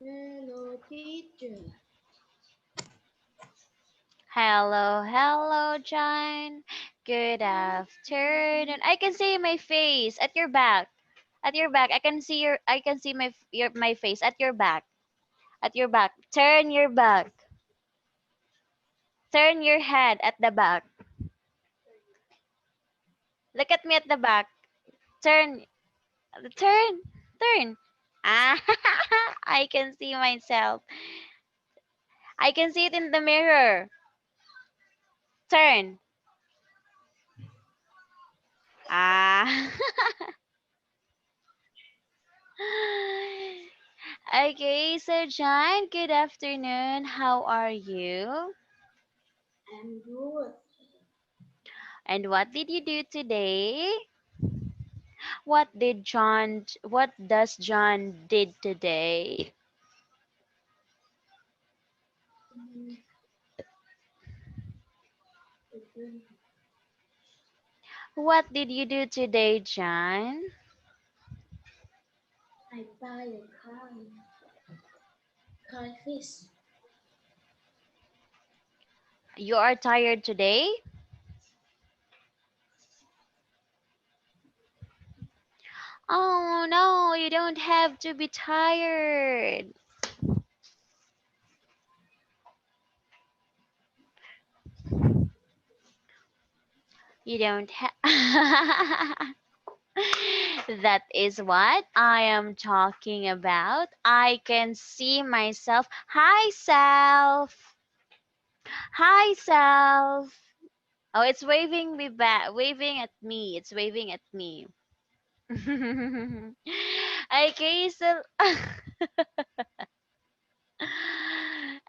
Hello, teacher. Hello, John. Good afternoon. I can see my face at your back. At your back. I can see my face at your back. At your back. Turn your back. Turn your head at the back. Look at me at the back. Turn turn turn. Ah, I can see myself. I can see it in the mirror. Turn. Ah. Okay, so John, good afternoon. How are you? I'm good. And what did you do today? What does John did today? Mm, What did you do today, John? I buy a car fish. You are tired today? Oh no, you don't have to be tired. You don't have. That is what I am talking about. I can see myself. Hi, self. Hi, self. Oh, it's waving me back, waving at me. It's waving at me. Okay, so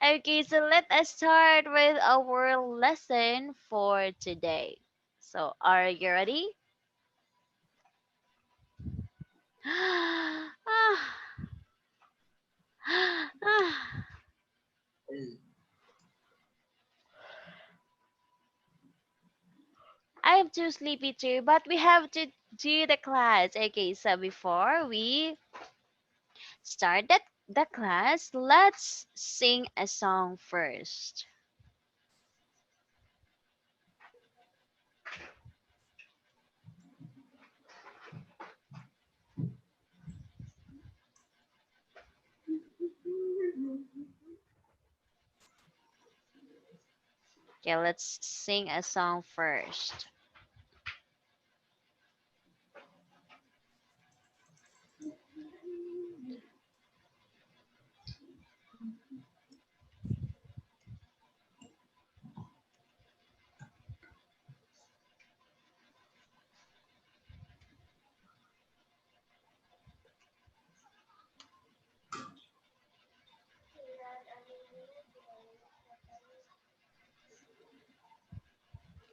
okay, so let us start with our lesson for today. So, are you ready? I'm too sleepy too, but we have to do the class. Okay, so before we start the class, let's sing a song first. Okay, let's sing a song first.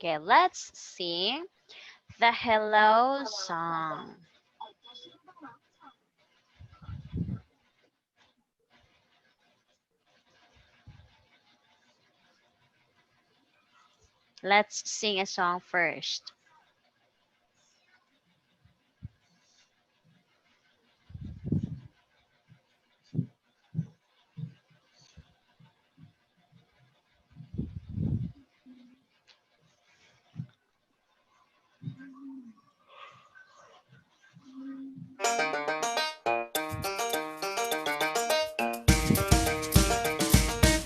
Okay, let's sing the hello song. Let's sing a song first.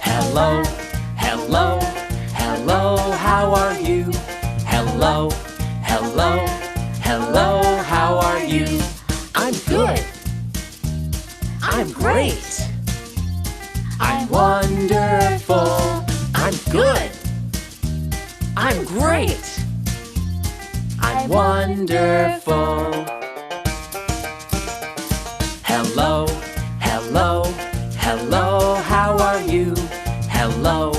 Hello, hello, hello, how are you? Hello, hello, hello, how are you? I'm good. I'm great. I'm wonderful. I'm good. I'm great. I'm wonderful. Hello, hello, hello, how are you? Hello,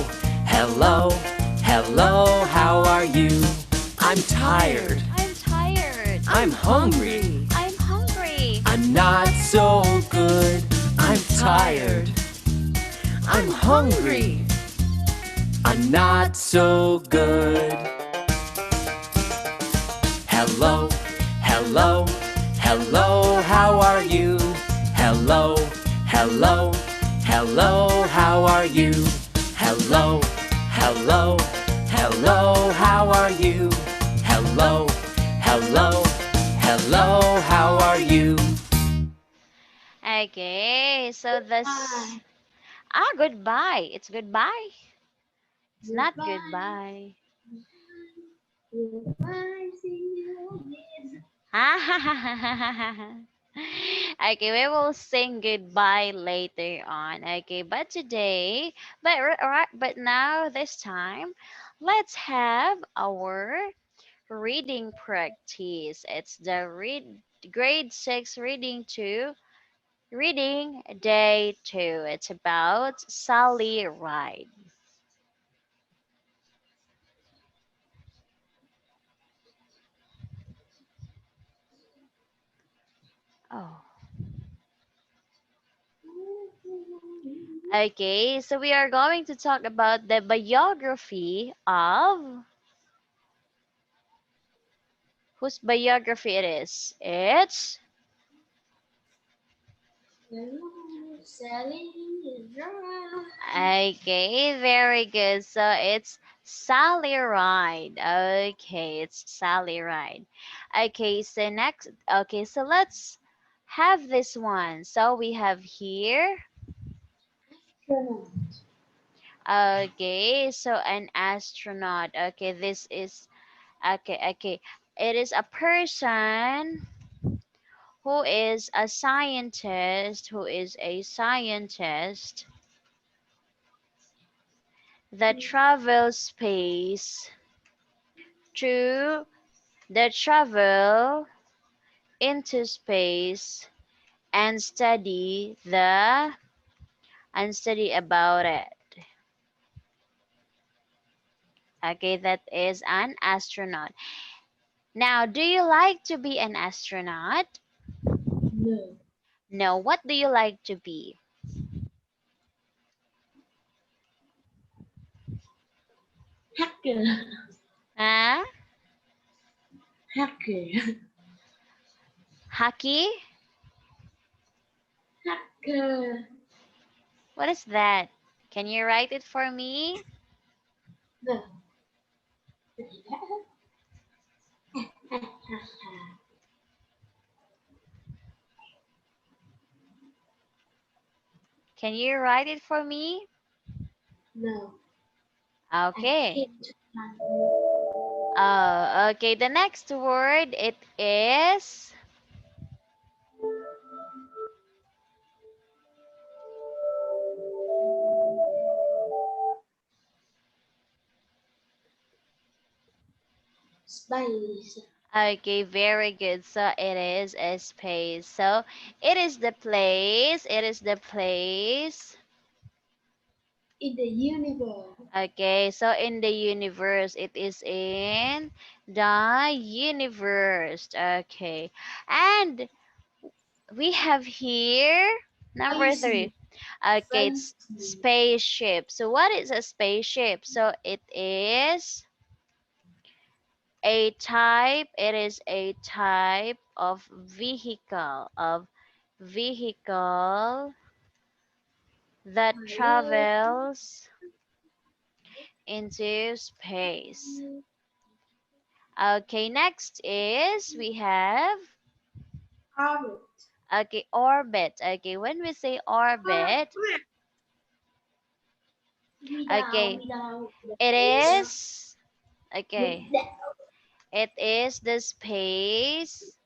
hello, hello, how are you? I'm tired. I'm tired. I'm hungry. I'm hungry. I'm not so good. I'm tired. I'm hungry. I'm not so good. Hello, hello, hello, how are you? Hello, hello, Hello, how are you? Hello, hello, hello, how are you? Hello, hello, hello, how are you? Okay, so this. Bye. Ah, goodbye. It's goodbye. It's not Goodbye. goodbye. Goodbye. See you again. Okay, we will sing goodbye later on. Okay, but today, but now this time, let's have our reading practice. It's the grade 6 reading day 2. It's about Sally Ride. Oh. Okay, so we are going to talk about the biography of whose biography it is. It's Hello, Sally is right. okay, very good. So it's Sally Ride. Okay, it's Sally Ride. Okay, so next, okay, so let's have this one. So we have here, Astronaut. okay, so an astronaut. Okay, this is, okay. It is a person who is a scientist that travels space to that travel into space and study about it. Okay, that is an astronaut. Now, do you like to be an astronaut? No. No, what do you like to be? Hacker. Huh? Hacker. Hockey? Hacker. What is that? Can you write it for me? No. Can you write it for me? No. I Okay. hate hacker. Oh, okay. The next word it is Spice. okay, very good. So it is a space. So it is the place. It is the place. In the universe. Okay, so in the universe, it is in the universe. Okay, and we have here number Spicy. 3. Okay, it's Fancy. spaceship. So what is a spaceship? So it is a type of vehicle that Pilot. travels into space. Okay, next is we have Orbit. okay, orbit. Okay, when we say orbit, Without, okay, without, it without, is okay, without. it is the space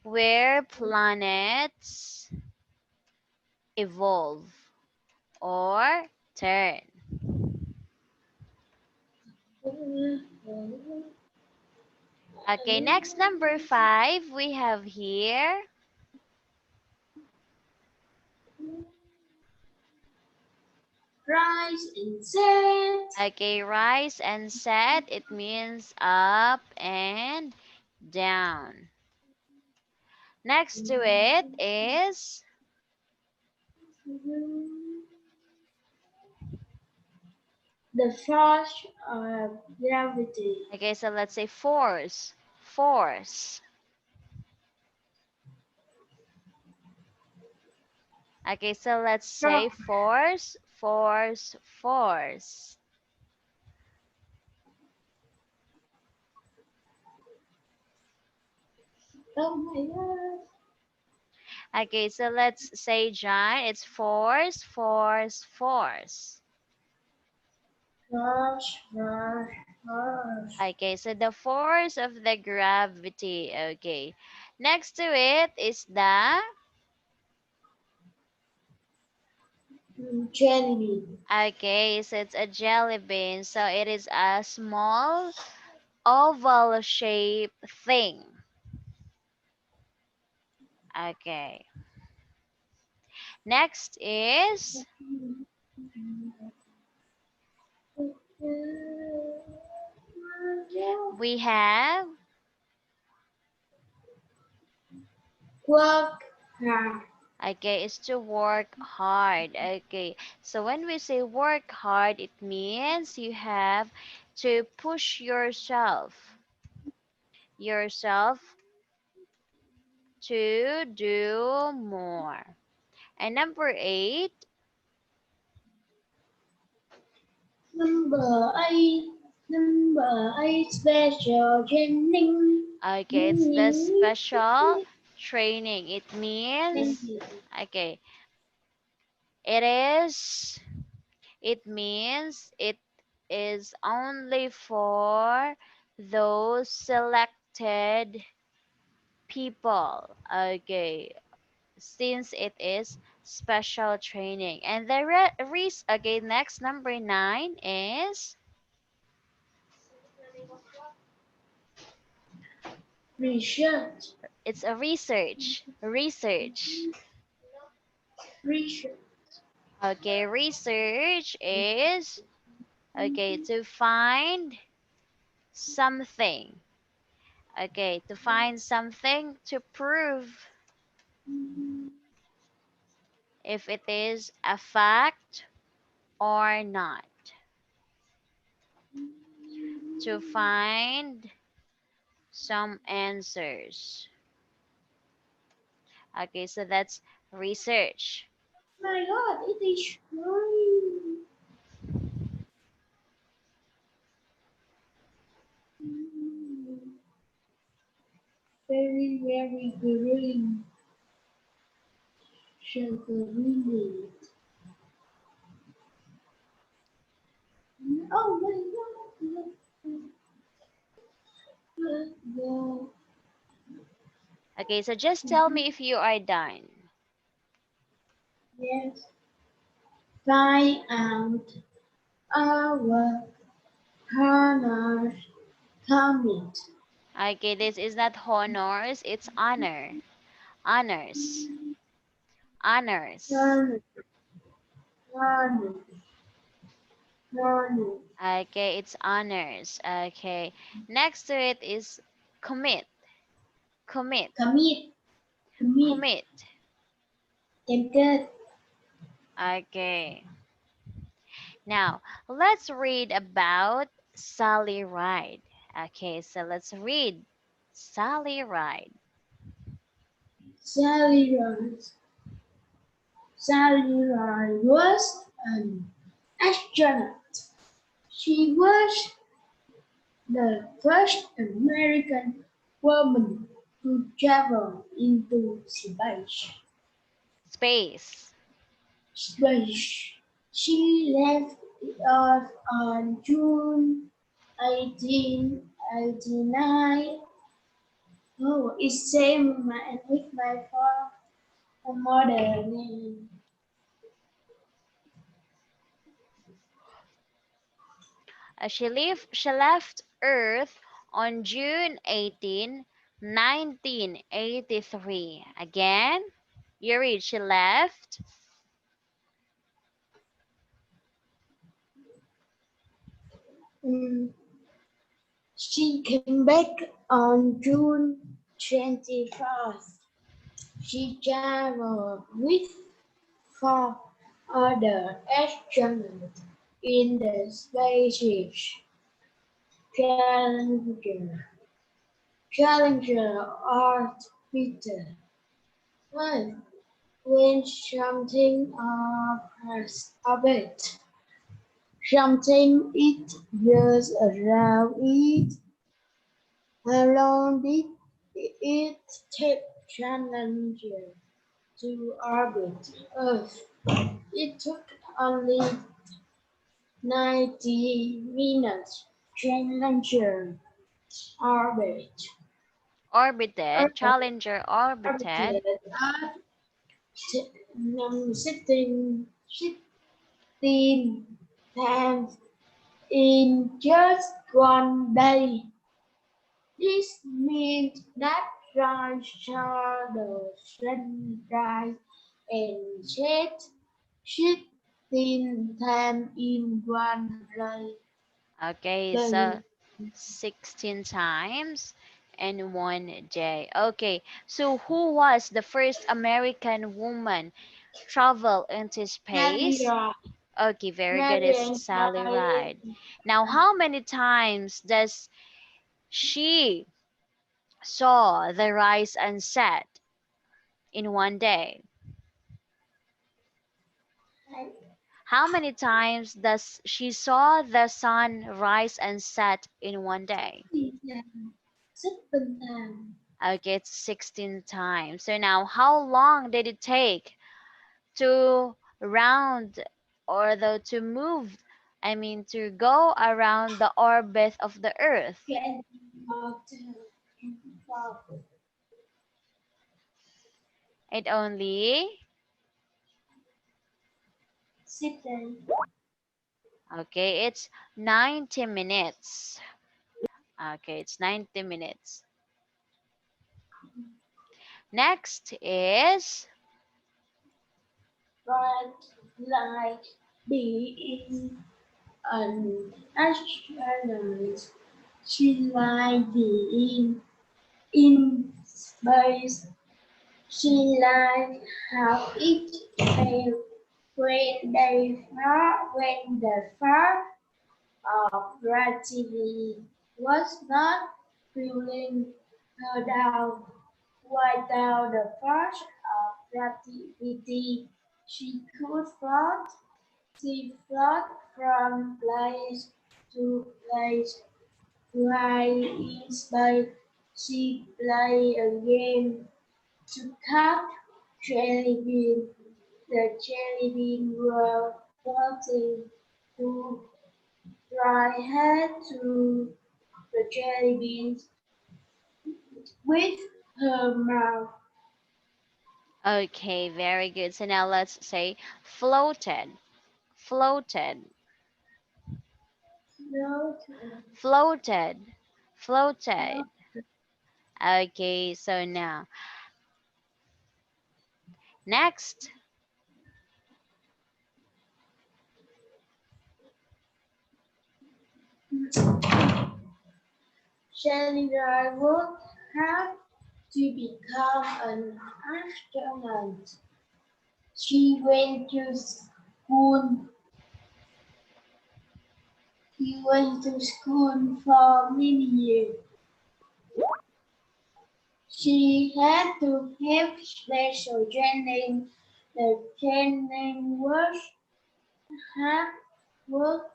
where planets evolve or turn. Okay, next number 5 we have here. Rise and set. Okay, rise and set, it means up and down. Next to it is The force of gravity. okay, so let's say force. Force. Okay, so let's say force, force, force. Oh my God. Okay, so let's say John, it's force, force, force. Rush, rush, rush. Okay, so the force of the gravity. Okay. Next to it is the, Jelly. okay, so it's a jelly bean. So it is a small oval shaped thing. Okay. Next is we have, Work hard. okay, is to work hard. Okay. So when we say work hard, it means you have to push yourself to do more. And number 8, Number eight, special training. okay, it's the special training. It Thank means, you. okay, it is, it means it is only for those selected people. Okay, since it is special training. And the okay, next number 9 is, Research, it's a research. Research. research, Okay, research is, okay, to find something. Okay, to find something to prove if it is a fact or not. To find some answers. Okay, so that's research. my God, it is green. Very, very green. Sugar really. Oh my God. Okay, so just tell me if you are done. Yes. Find out our honors commit. Okay, this is not honors, it's honor. Honors. Honors. Honors, honors, honors. Okay, it's honors. Okay. Next to it is commit. Commit. Commit, commit. Commit. Tempted. Okay. Now, let's read about Sally Ride. Okay, so let's read Sally Ride. Sally Rose. Sally Rose was an astronaut. She was the first American woman to travel into Space. space. She left Earth on June 1889. Oh, it's same with my mother name. She left Earth on June 18, 1983. Again, you read she left. Mm, she came back on June 21st. She traveled with four other astronauts in the spaceship Challenger, Challenger orbiter. Well, when something press a bit. Something it goes around it. How long did it take Challenger to orbit Earth? It took only 90 minutes. Challenger orbit. Orbited, Earth Challenger orbited. orbited at 16 times in just one day. This means that sun shadows sunrise and set 16 times in one Okay, day. so 16 times in one day. Okay, so who was the first American woman travel into space? Nadia, Okay, very good. It's Nadia Sally Ride. Now, how many times does she saw the rise and set in one day? How many times does she saw the sun rise and set in one day? Okay, it's 16 times. So now, how long did it take to round or though to move, I mean, to go around the orbit of the Earth? It only, okay, it's 90 minutes. Okay, it's 90 minutes. Next is, but like being an astronaut, she like being in space. She like how it felt when the far of gravity was not pulling her down. Without the force of gravity, she could float. She float from place to place. While in space, she play a game to catch jelly bean. The jelly bean were floating to try head to the jelly beans with her mouth. okay, very good. So now let's say floated, floated, Floated, floated, floated. floated. Okay, so now, next, Shelly would have to become an astronaut. She went to school. He went to school for many years. She had to have special training. The training was hard work.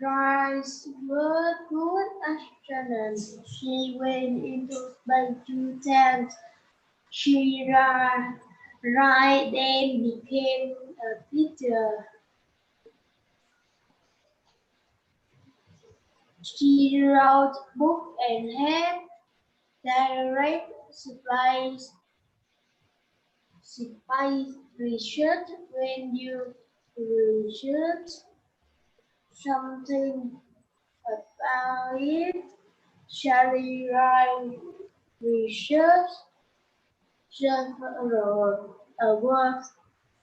Rice were good astronauts. She went into space 2 times. She then became a teacher. She wrote books and had direct space research. When you research something about it, Shall write research several awards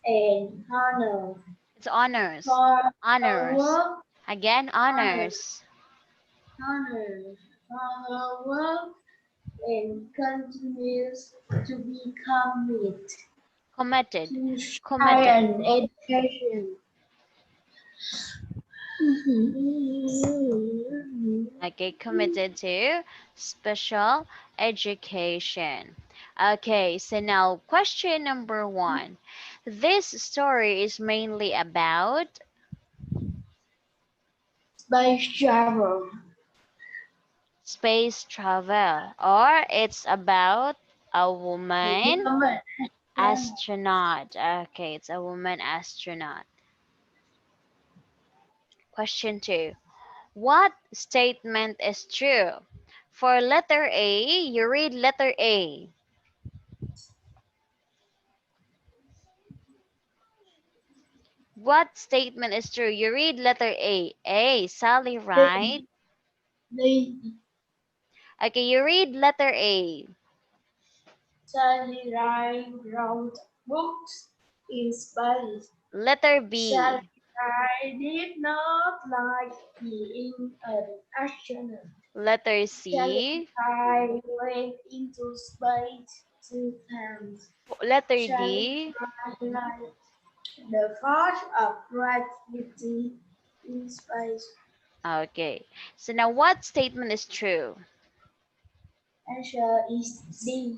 and honors it's honors, for her honors. work. Again, Honors, honors. honors for her work and continues to be committed Committed, to committed. science education. Okay, committed to special education. Okay, so now question number 1. This story is mainly about Space travel. space travel, or it's about a The woman woman astronaut. astronaut. Okay, it's a woman astronaut. Question 2. What statement is true? For letter A, you read letter A. What statement is true? You read letter A. A, Sally They, ride. they Okay, you read letter A. Sally Ride wrote books in space. Letter Sally B. Ride did not like being an astronaut. Letter Sally C. Ride went into space 2 times. Letter Sally D. Ride liked the force of gravity in space. Okay. So now what statement is true? Answer is D.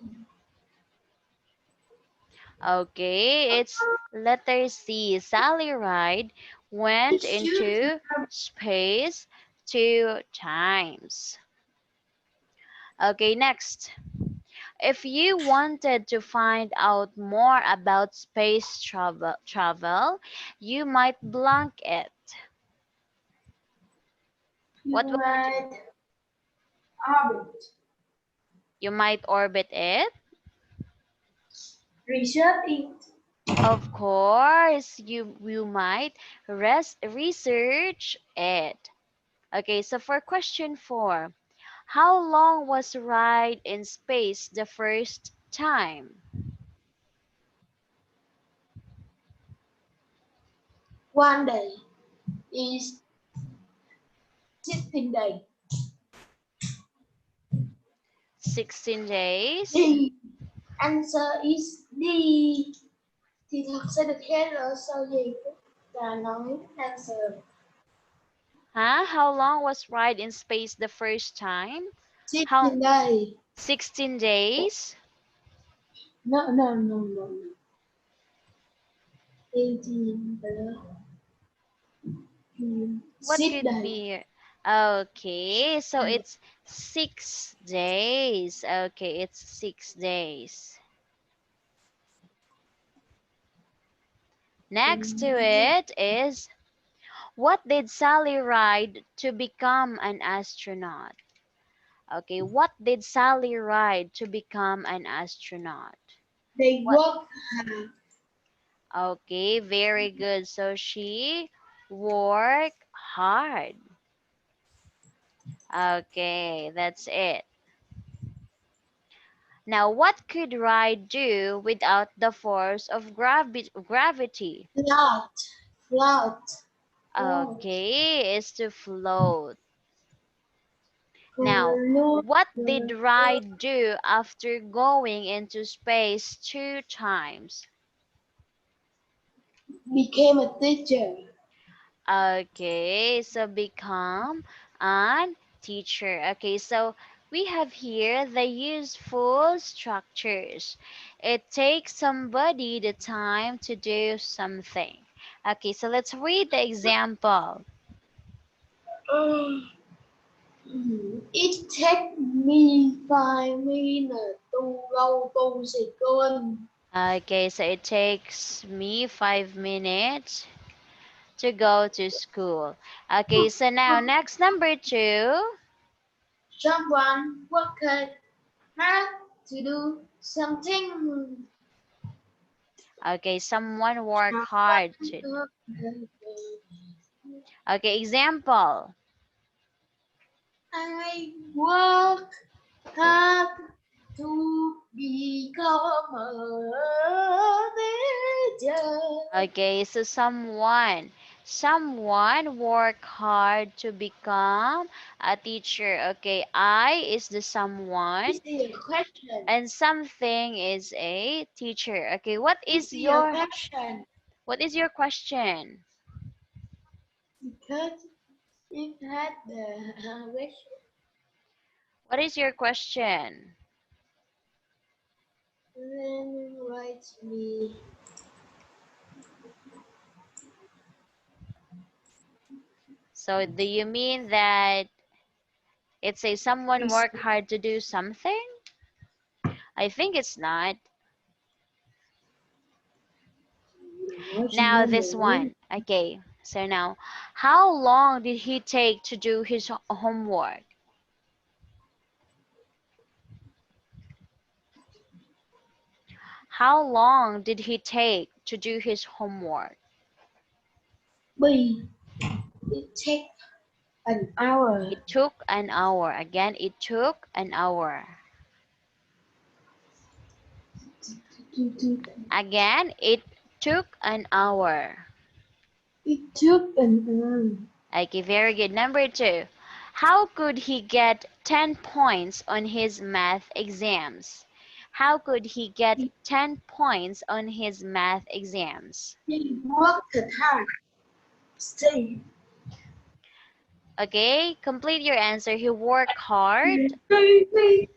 Okay, it's letter C. Sally Ride went It's two into times. space 2 times. Okay, next. If you wanted to find out more about space travel, you might blank it. You What will you do? might orbit. You might orbit it. Research it. Of course, you might research it. Okay, so for question 4, how long was ride in space the first time? One day is 16 days. 16 days. The answer is D. Thì thật sẽ được hết rồi sau gì là nói answer. Huh? How long was ride in space the first time? How 16 days. 16 days? No. 18 What 6 could days. be? Okay, so it's 6 days. Okay, it's 6 days. Next to it is, what did Sally ride to become an astronaut? Okay, what did Sally ride to become an astronaut? They What? work hard. Okay, very good. So she worked hard. Okay, that's it. Now, what could ride do without the force of gravity? Float. Float. Float. Okay, is to float. Now, Float. what did ride do after going into space 2 times? Became a teacher. Okay, so become an teacher. Okay, so we have here the useful structures. It takes somebody the time to do something. Okay, so let's read the example. It take me 5 minutes to go to school. Okay, so it takes me 5 minutes to go to school. Okay, so now next number 2. Someone worked hard to do something. Okay, someone work hard to. Okay, example. I work hard to become a teacher. Okay, so someone work hard to become a teacher. Okay, I is the This someone is a question. and something is a teacher. Okay, This is a question what is your question? because it had the question. What is your question? Then write me. So do you mean that it says someone work hard to do something? I think it's not. Now this one. Okay. So now, how long did he take to do his homework? How long did he take to do his homework? B. It take an hour. It took an hour. Again, it took an hour. Again, it took an hour. It took an hour. Okay, very good. Number 2. How could he get 10 points on his math exams? How could he get 10 points on his math exams? He worked hard. Stay. Okay, complete your answer. He worked hard. Okay,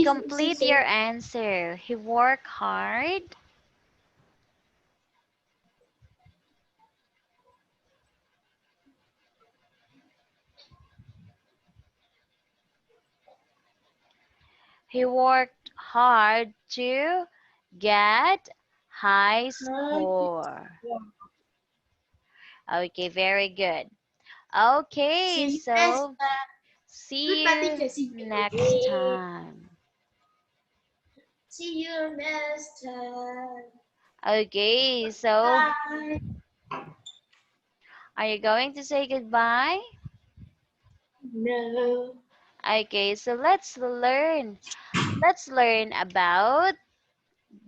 complete your answer. He worked hard. He worked hard to get high score. Okay, very good. Okay, so see you next time. See you next time. Okay, so Bye. are you going to say goodbye? No. Okay, so let's learn about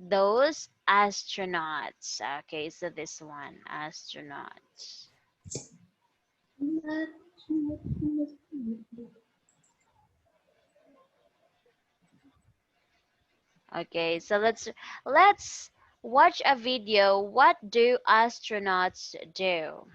those astronauts. Okay, so this one, astronauts. Okay, so let's watch a video. What do astronauts do?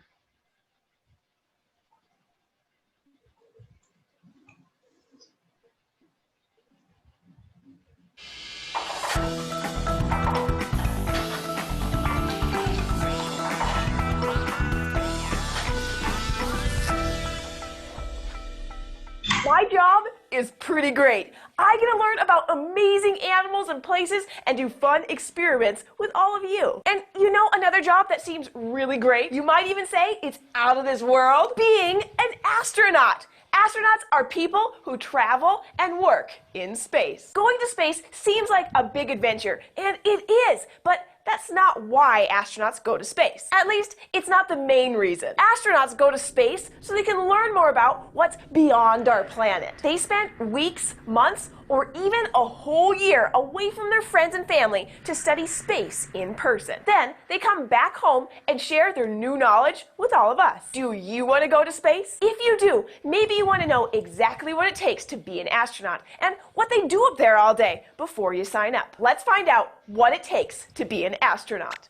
My job is pretty great. I get to learn about amazing animals and places and do fun experiments with all of you. And you know another job that seems really great? You might even say it's out of this world? Being an astronaut. Astronauts are people who travel and work in space. Going to space seems like a big adventure, and it is, but that's not why astronauts go to space. At least, it's not the main reason. Astronauts go to space so they can learn more about what's beyond our planet. They spend weeks, months, or even a whole year away from their friends and family to study space in person. Then, they come back home and share their new knowledge with all of us. Do you want to go to space? If you do, maybe you want to know exactly what it takes to be an astronaut and what they do up there all day before you sign up. Let's find out what it takes to be an astronaut.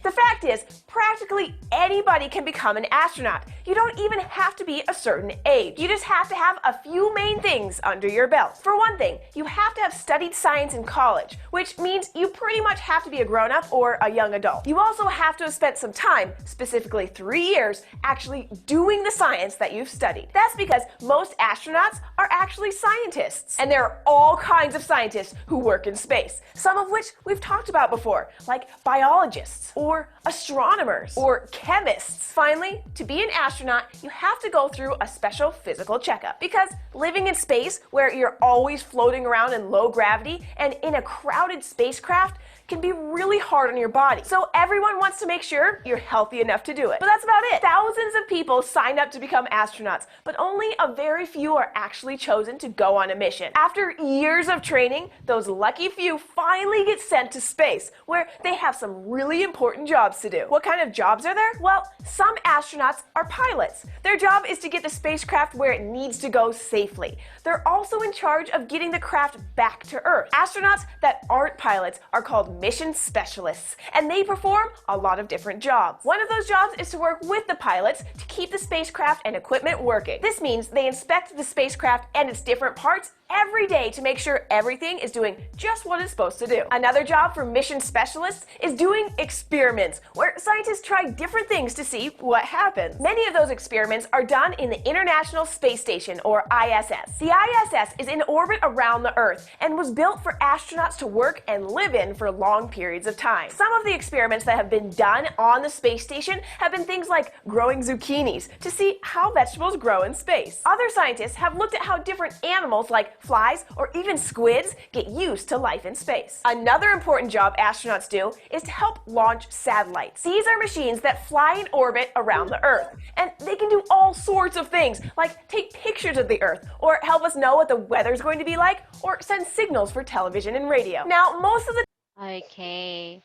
The fact is, practically anybody can become an astronaut. You don't even have to be a certain age. You just have to have a few main things under your belt. For one thing, you have to have studied science in college, which means you pretty much have to be a grown-up or a young adult. You also have to have spent some time, specifically 3 years, actually doing the science that you've studied. That's because most astronauts are actually scientists. And there are all kinds of scientists who work in space, some of which we've talked about before, like biologists, or astronomers, or chemists. Finally, to be an astronaut, you have to go through a special physical checkup, because living in space where you're always floating around in low gravity and in a crowded spacecraft can be really hard on your body. So everyone wants to make sure you're healthy enough to do it. But that's about it. Thousands of people sign up to become astronauts, but only a very few are actually chosen to go on a mission. After years of training, those lucky few finally get sent to space, where they have some really important jobs to do. What kind of jobs are there? Well, some astronauts are pilots. Their job is to get the spacecraft where it needs to go safely. They're also in charge of getting the craft back to Earth. Astronauts that aren't pilots are called mission specialists, and they perform a lot of different jobs. One of those jobs is to work with the pilots to keep the spacecraft and equipment working. This means they inspect the spacecraft and its different parts every day to make sure everything is doing just what it's supposed to do. Another job for mission specialists is doing experiments, where scientists try different things to see what happens. Many of those experiments are done in the International Space Station, or ISS. The ISS is in orbit around the Earth and was built for astronauts to work and live in for long periods of time. Some of the experiments that have been done on the space station have been things like growing zucchinis to see how vegetables grow in space. Other scientists have looked at how different animals like flies or even squids get used to life in space. Another important job astronauts do is to help launch satellites. These are machines that fly in orbit around the Earth, and they can do all sorts of things, like take pictures of the Earth, or help us know what the weather's going to be like, or send signals for television and radio. Now, most of the Okay.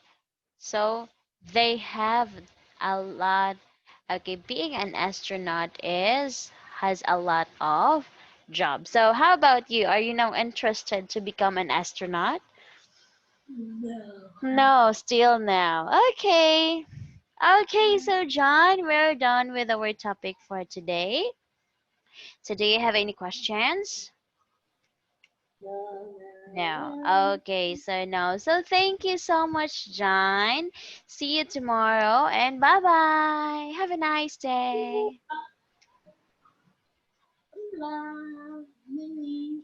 So they have a lot. Okay, being an astronaut has a lot of jobs. So how about you? Are you now interested to become an astronaut? No. No, still now. Okay. Okay, so John, we're done with our topic for today. So do you have any questions? No. Okay, so no. So thank you so much, John. See you tomorrow and bye-bye. Have a nice day. Love me.